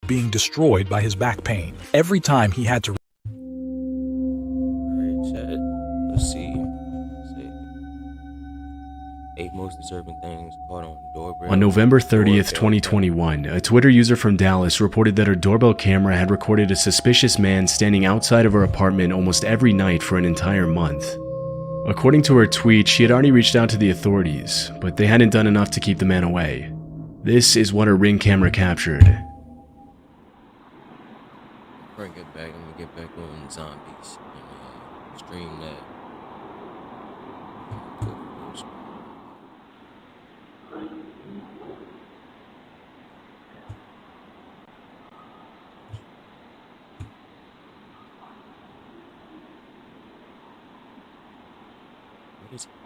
being destroyed by his back pain. Every time he had to Alright, chat. Let's see. 8 most disturbing things caught on doorbell. On November 30th, 2021, a Twitter user from Dallas reported that her doorbell camera had recorded a suspicious man standing outside of her apartment almost every night for an entire month. According to her tweet, she had already reached out to the authorities, but they hadn't done enough to keep the man away. This is what her Ring camera captured. Before I get back, I'm gonna get back on zombies and stream that. What is he doing?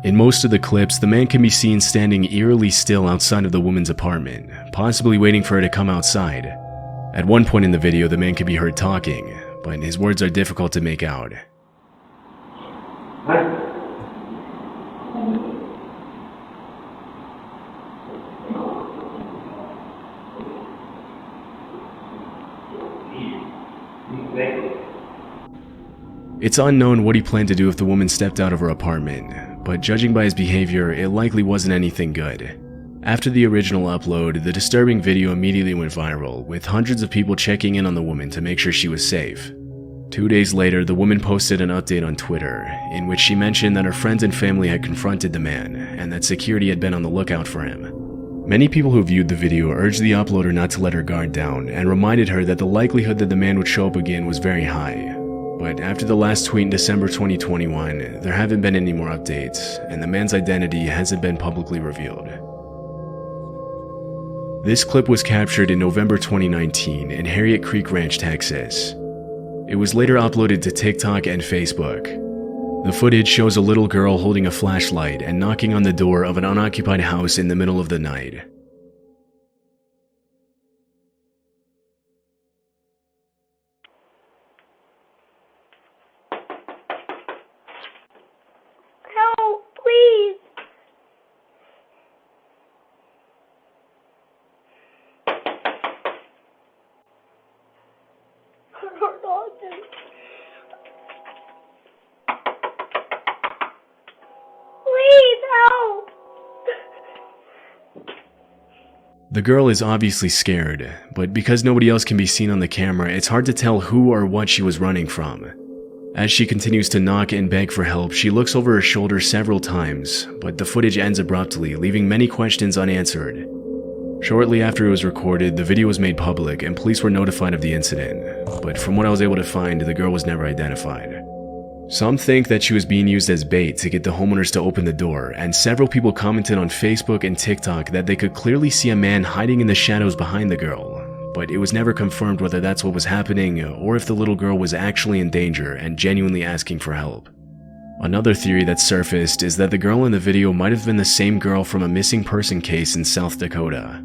In most of the clips, the man can be seen standing eerily still outside of the woman's apartment, possibly waiting for her to come outside. At one point in the video, the man can be heard talking, but his words are difficult to make out. It's unknown what he planned to do if the woman stepped out of her apartment, but judging by his behavior, it likely wasn't anything good. After the original upload, the disturbing video immediately went viral, with hundreds of people checking in on the woman to make sure she was safe. 2 days later, the woman posted an update on Twitter, in which she mentioned that her friends and family had confronted the man, and that security had been on the lookout for him. Many people who viewed the video urged the uploader not to let her guard down, and reminded her that the likelihood that the man would show up again was very high. But after the last tweet in December 2021, there haven't been any more updates, and the man's identity hasn't been publicly revealed. This clip was captured in November 2019 in Harriet Creek Ranch, Texas. It was later uploaded to TikTok and Facebook. The footage shows a little girl holding a flashlight and knocking on the door of an unoccupied house in the middle of the night. Help, please. Our dog is... Please help. The girl is obviously scared, but because nobody else can be seen on the camera, it's hard to tell who or what she was running from. As she continues to knock and beg for help, she looks over her shoulder several times, but the footage ends abruptly, leaving many questions unanswered. Shortly after it was recorded, the video was made public and police were notified of the incident, but from what I was able to find, the girl was never identified. Some think that she was being used as bait to get the homeowners to open the door, and several people commented on Facebook and TikTok that they could clearly see a man hiding in the shadows behind the girl, but it was never confirmed whether that's what was happening or if the little girl was actually in danger and genuinely asking for help. Another theory that surfaced is that the girl in the video might have been the same girl from a missing person case in South Dakota.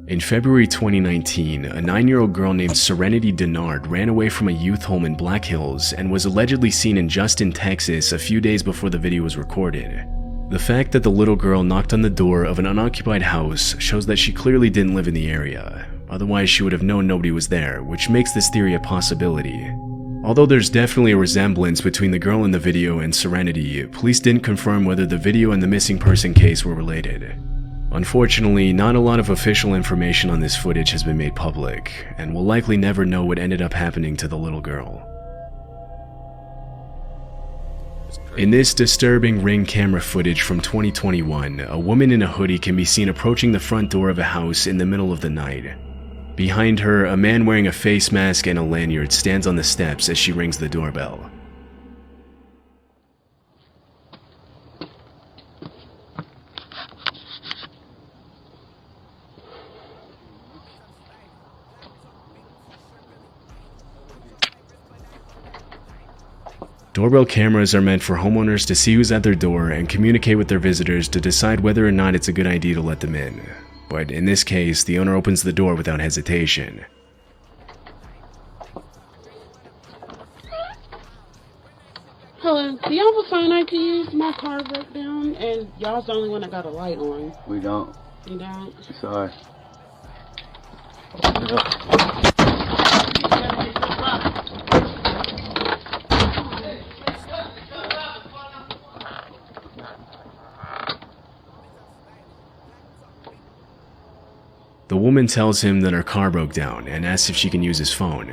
In February 2019, a 9-year-old girl named Serenity Denard ran away from a youth home in Black Hills and was allegedly seen in Justin, Texas a few days before the video was recorded. The fact that the little girl knocked on the door of an unoccupied house shows that she clearly didn't live in the area, otherwise she would have known nobody was there, which makes this theory a possibility. Although there's definitely a resemblance between the girl in the video and Serenity, police didn't confirm whether the video and the missing person case were related. Unfortunately, not a lot of official information on this footage has been made public, and we'll likely never know what ended up happening to the little girl. In this disturbing Ring camera footage from 2021, a woman in a hoodie can be seen approaching the front door of a house in the middle of the night. Behind her, a man wearing a face mask and a lanyard stands on the steps as she rings the doorbell. Doorbell cameras are meant for homeowners to see who's at their door and communicate with their visitors to decide whether or not it's a good idea to let them in. But in this case, the owner opens the door without hesitation. Hello, do y'all have a phone I can use? My car broke down, and y'all's the only one that got a light on. We don't. You don't? Sorry. The woman tells him that her car broke down and asks if she can use his phone.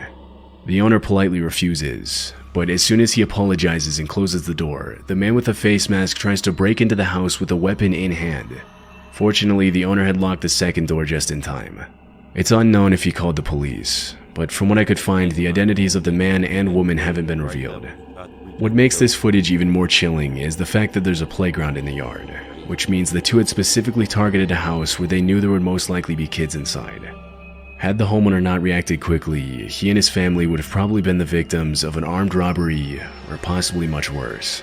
The owner politely refuses, but as soon as he apologizes and closes the door, the man with the face mask tries to break into the house with a weapon in hand. Fortunately, the owner had locked the second door just in time. It's unknown if he called the police, but from what I could find, the identities of the man and woman haven't been revealed. What makes this footage even more chilling is the fact that there's a playground in the yard, which means the two had specifically targeted a house where they knew there would most likely be kids inside. Had the homeowner not reacted quickly, he and his family would have probably been the victims of an armed robbery or possibly much worse.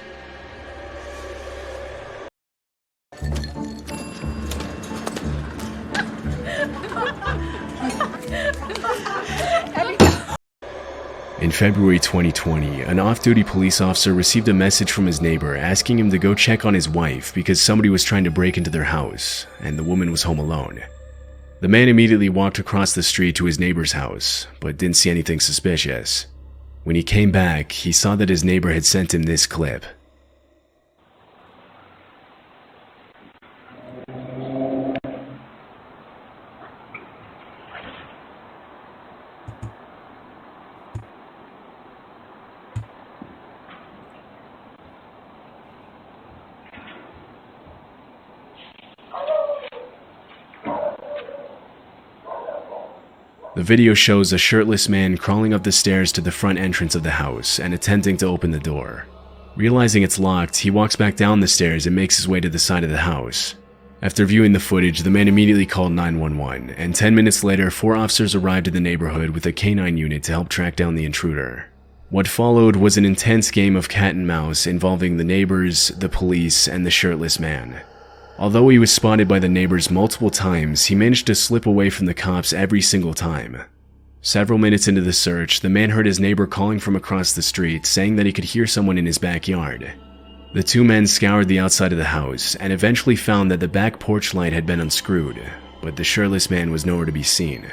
In February 2020, an off-duty police officer received a message from his neighbor asking him to go check on his wife because somebody was trying to break into their house, and the woman was home alone. The man immediately walked across the street to his neighbor's house, but didn't see anything suspicious. When he came back, he saw that his neighbor had sent him this clip. The video shows a shirtless man crawling up the stairs to the front entrance of the house and attempting to open the door. Realizing it's locked, he walks back down the stairs and makes his way to the side of the house. After viewing the footage, the man immediately called 911, and 10 minutes later, 4 officers arrived in the neighborhood with a canine unit to help track down the intruder. What followed was an intense game of cat and mouse involving the neighbors, the police, and the shirtless man. Although he was spotted by the neighbors multiple times, he managed to slip away from the cops every single time. Several minutes into the search, the man heard his neighbor calling from across the street, saying that he could hear someone in his backyard. The two men scoured the outside of the house, and eventually found that the back porch light had been unscrewed, but the shirtless man was nowhere to be seen.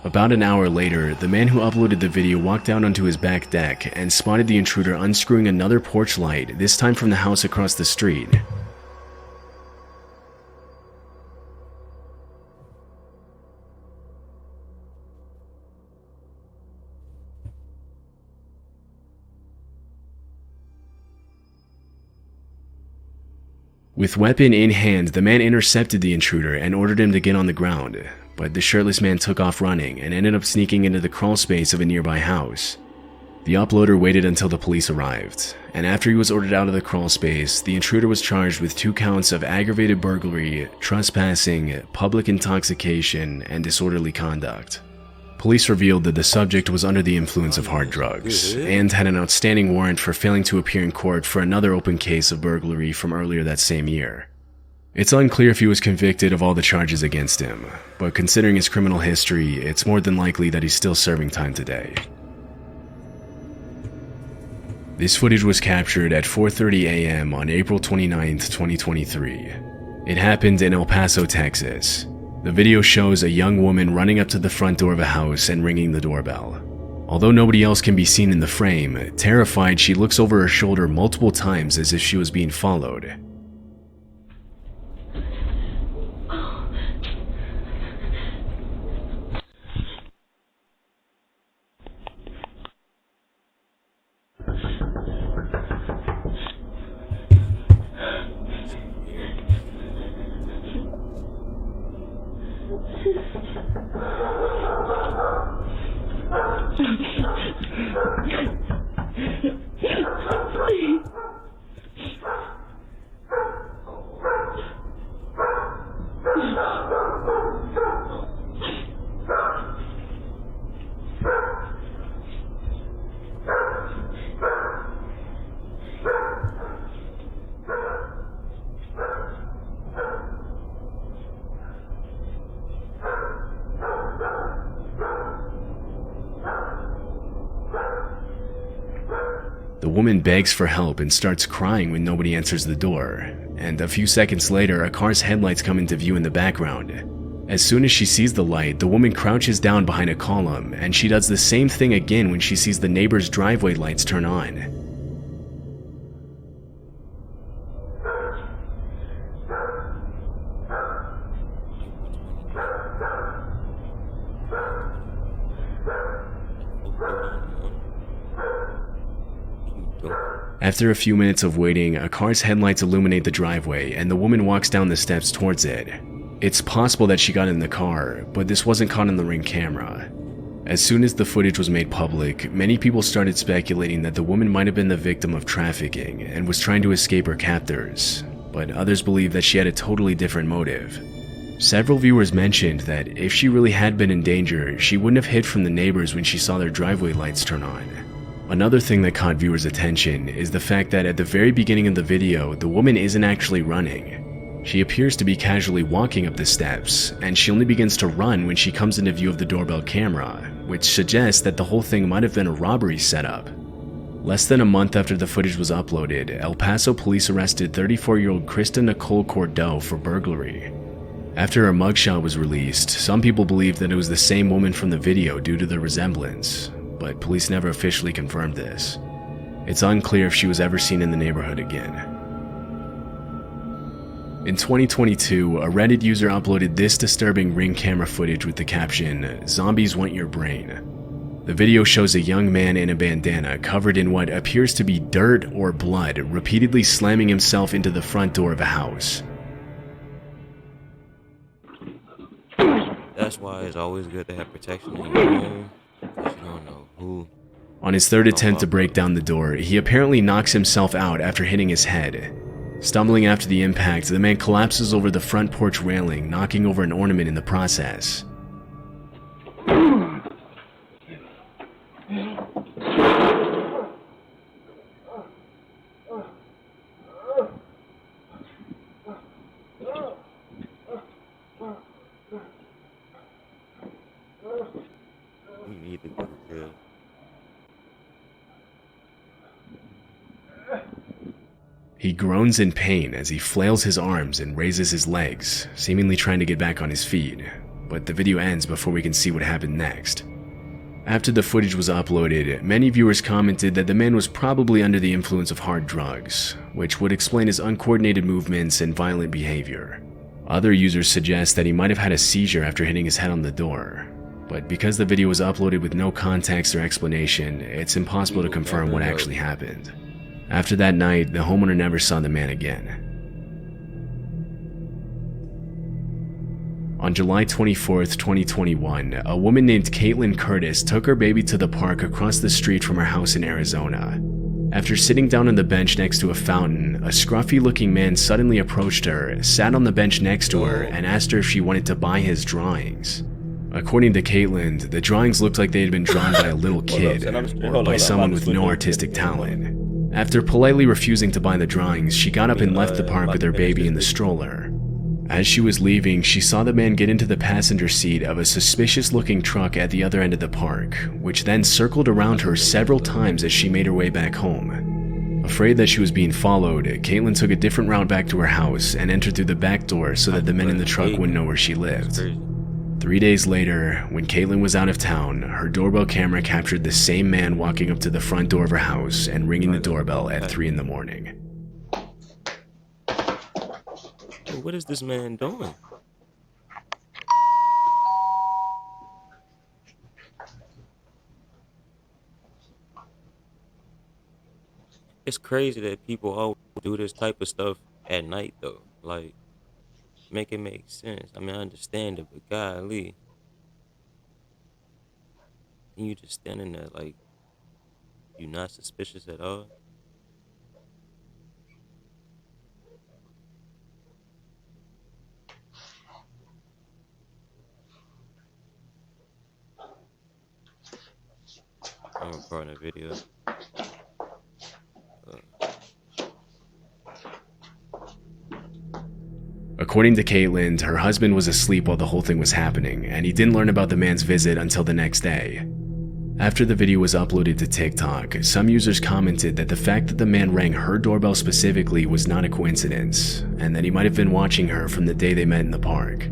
About an hour later, the man who uploaded the video walked out onto his back deck and spotted the intruder unscrewing another porch light, this time from the house across the street. With weapon in hand, the man intercepted the intruder and ordered him to get on the ground, but the shirtless man took off running and ended up sneaking into the crawl space of a nearby house. The uploader waited until the police arrived, and after he was ordered out of the crawl space, the intruder was charged with 2 counts of aggravated burglary, trespassing, public intoxication, and disorderly conduct. Police revealed that the subject was under the influence of hard drugs, and had an outstanding warrant for failing to appear in court for another open case of burglary from earlier that same year. It's unclear if he was convicted of all the charges against him, but considering his criminal history, it's more than likely that he's still serving time today. This footage was captured at 4:30 a.m. on April 29, 2023. It happened in El Paso, Texas. The video shows a young woman running up to the front door of a house and ringing the doorbell. Although nobody else can be seen in the frame, terrified, she looks over her shoulder multiple times as if she was being followed. The woman begs for help and starts crying when nobody answers the door, and a few seconds later, a car's headlights come into view in the background. As soon as she sees the light, the woman crouches down behind a column, and she does the same thing again when she sees the neighbor's driveway lights turn on. After a few minutes of waiting, a car's headlights illuminate the driveway, and the woman walks down the steps towards it. It's possible that she got in the car, but this wasn't caught on the Ring camera. As soon as the footage was made public, many people started speculating that the woman might have been the victim of trafficking and was trying to escape her captors, but others believed that she had a totally different motive. Several viewers mentioned that if she really had been in danger, she wouldn't have hid from the neighbors when she saw their driveway lights turn on. Another thing that caught viewers' attention is the fact that at the very beginning of the video, the woman isn't actually running. She appears to be casually walking up the steps, and she only begins to run when she comes into view of the doorbell camera, which suggests that the whole thing might have been a robbery setup. Less than a month after the footage was uploaded, El Paso police arrested 34-year-old Krista Nicole Cordeaux for burglary. After her mugshot was released, some people believed that it was the same woman from the video due to the resemblance, but police never officially confirmed this. It's unclear if she was ever seen in the neighborhood again. In 2022, a Reddit user uploaded this disturbing Ring camera footage with the caption, "Zombies want your brain." The video shows a young man in a bandana covered in what appears to be dirt or blood, repeatedly slamming himself into the front door of a house. That's why it's always good to have protection in your home, because you don't know who. On his third attempt to break down the door, he apparently knocks himself out after hitting his head. Stumbling after the impact, the man collapses over the front porch railing, knocking over an ornament in the process. We need to go real. He groans in pain as he flails his arms and raises his legs, seemingly trying to get back on his feet, but the video ends before we can see what happened next. After the footage was uploaded, many viewers commented that the man was probably under the influence of hard drugs, which would explain his uncoordinated movements and violent behavior. Other users suggest that he might have had a seizure after hitting his head on the door, but because the video was uploaded with no context or explanation, it's impossible to confirm what actually happened. After that night, the homeowner never saw the man again. On July 24th, 2021, a woman named Caitlin Curtis took her baby to the park across the street from her house in Arizona. After sitting down on the bench next to a fountain, a scruffy-looking man suddenly approached her, sat on the bench next to her, and asked her if she wanted to buy his drawings. According to Caitlin, the drawings looked like they had been drawn by a little kid, or by someone with no artistic talent. After politely refusing to buy the drawings, she got up and left the park with her baby in the stroller. As she was leaving, she saw the man get into the passenger seat of a suspicious-looking truck at the other end of the park, which then circled around her several times as she made her way back home. Afraid that she was being followed, Caitlin took a different route back to her house and entered through the back door so that the men in the truck wouldn't know where she lived. 3 days later, when Caitlin was out of town, her doorbell camera captured the same man walking up to the front door of her house and ringing the doorbell at 3 in the morning. What is this man doing? It's crazy that people always do this type of stuff at night, though. Like, make it make sense. I mean, I understand it, but golly. And you just standing there like, you're not suspicious at all? I'm recording a video. According to Caitlin, her husband was asleep while the whole thing was happening, and he didn't learn about the man's visit until the next day. After the video was uploaded to TikTok, some users commented that the fact that the man rang her doorbell specifically was not a coincidence, and that he might have been watching her from the day they met in the park.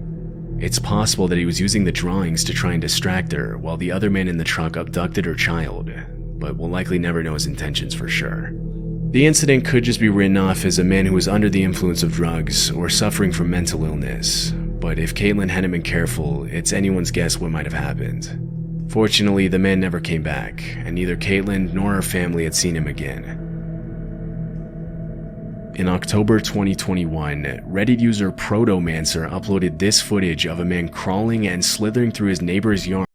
It's possible that he was using the drawings to try and distract her while the other man in the truck abducted her child, but we'll likely never know his intentions for sure. The incident could just be written off as a man who was under the influence of drugs or suffering from mental illness, but if Caitlin hadn't been careful, it's anyone's guess what might have happened. Fortunately, the man never came back, and neither Caitlin nor her family had seen him again. In October 2021, Reddit user Protomancer uploaded this footage of a man crawling and slithering through his neighbor's yard.